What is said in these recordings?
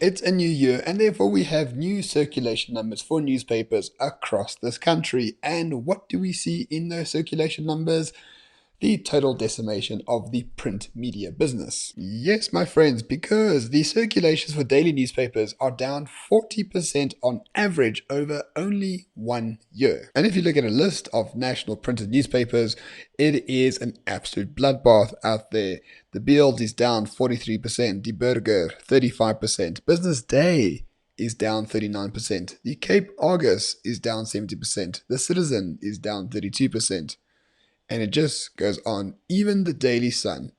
It's a new year, and therefore we have new circulation numbers for newspapers across this country. And what do we see in those circulation numbers? The total decimation of the print media business. Yes, my friends, because the circulations for daily newspapers are down 40% on average over only 1 year. And if you look at a list of national printed newspapers, it is an absolute bloodbath out there. The Beeld is down 43%, Die Burger 35%, Business Day is down 39%, the Cape Argus is down 70%, the Citizen is down 32%. And it just goes on. Even the Daily Sun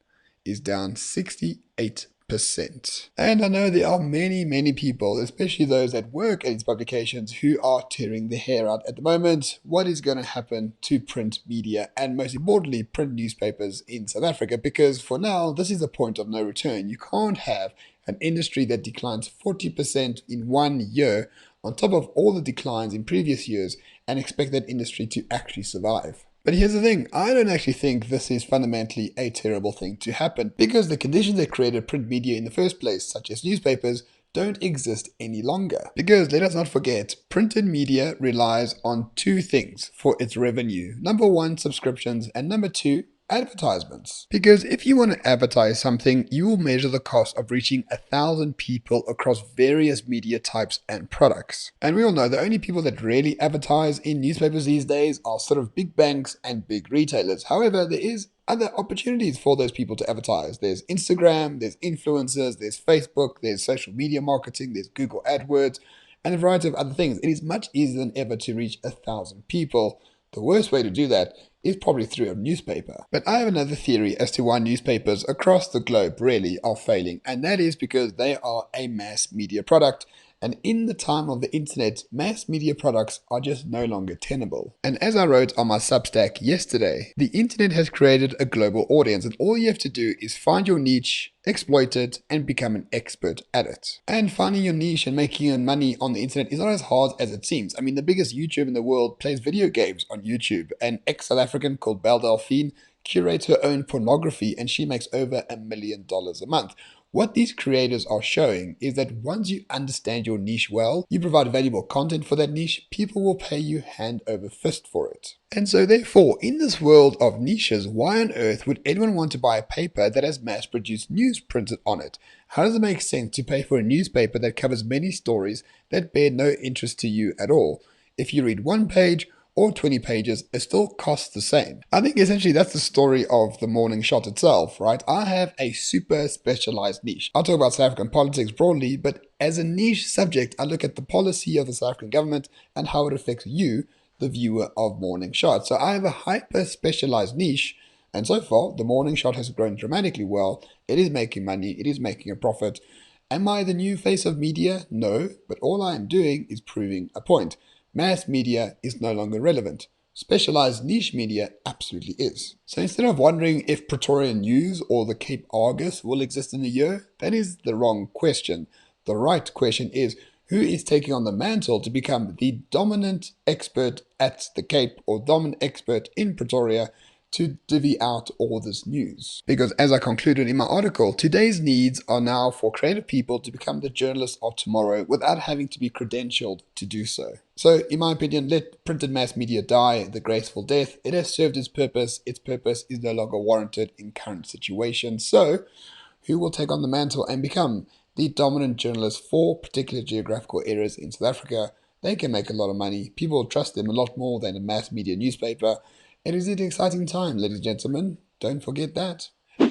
is down 68%. And I know there are many people, especially those that work at these publications, who are tearing their hair out at the moment. What is going to happen to print media and, most importantly, print newspapers in South Africa? Because for now, this is the point of no return. You can't have an industry that declines 40% in 1 year on top of all the declines in previous years and expect that industry to actually survive. But here's the thing, I don't actually think this is fundamentally a terrible thing to happen, because the conditions that created print media in the first place, such as newspapers, don't exist any longer. Because let us not forget, printed media relies on two things for its revenue. Number one, subscriptions, and number two, advertisements. Because if you want to advertise something, you will measure the cost of reaching 1,000 people across various media types and products. And we all know the only people that really advertise in newspapers these days are sort of big banks and big retailers. However, there is other opportunities for those people to advertise. There's Instagram, there's influencers, there's Facebook, there's social media marketing, there's Google AdWords, and a variety of other things. It is much easier than ever to reach 1,000 people. The worst way to do that is probably through a newspaper. But I have another theory as to why newspapers across the globe really are failing, and that is because they are a mass media product. And in the time of the internet, mass media products are just no longer tenable. And as I wrote on my Substack yesterday, the internet has created a global audience, and all you have to do is find your niche, exploit it, and become an expert at it. And finding your niche and making money on the internet is not as hard as it seems. I mean, the biggest YouTuber in the world plays video games on YouTube. An ex-South African called Belle Delphine curates her own pornography, and she makes over $1 million a month. What these creators are showing is that once you understand your niche well, you provide valuable content for that niche, people will pay you hand over fist for it. And so therefore, in this world of niches, why on earth would anyone want to buy a paper that has mass-produced news printed on it? How does it make sense to pay for a newspaper that covers many stories that bear no interest to you at all? If you read one page or 20 pages, it still costs the same. I think essentially that's the story of the Morning Shot itself, right? I have a super specialized niche. I'll talk about South African politics broadly, but as a niche subject, I look at the policy of the South African government and how it affects you, the viewer of Morning Shot. So I have a hyper specialized niche, and so far, the Morning Shot has grown dramatically well. It is making money, it is making a profit. Am I the new face of media? No, but all I am doing is proving a point. Mass media is no longer relevant. Specialized niche media absolutely is. So instead of wondering if Pretoria News or the Cape Argus will exist in a year, that is the wrong question. The right question is, who is taking on the mantle to become the dominant expert at the Cape or dominant expert in Pretoria to divvy out all this news? Because as I concluded in my article, today's needs are now for creative people to become the journalists of tomorrow without having to be credentialed to do so. So in my opinion, let printed mass media die the graceful death. It has served its purpose. Its purpose is no longer warranted in current situations. So who will take on the mantle and become the dominant journalist for particular geographical areas in South Africa? They can make a lot of money. People trust them a lot more than a mass media newspaper. It is an exciting time, ladies and gentlemen. Don't forget that.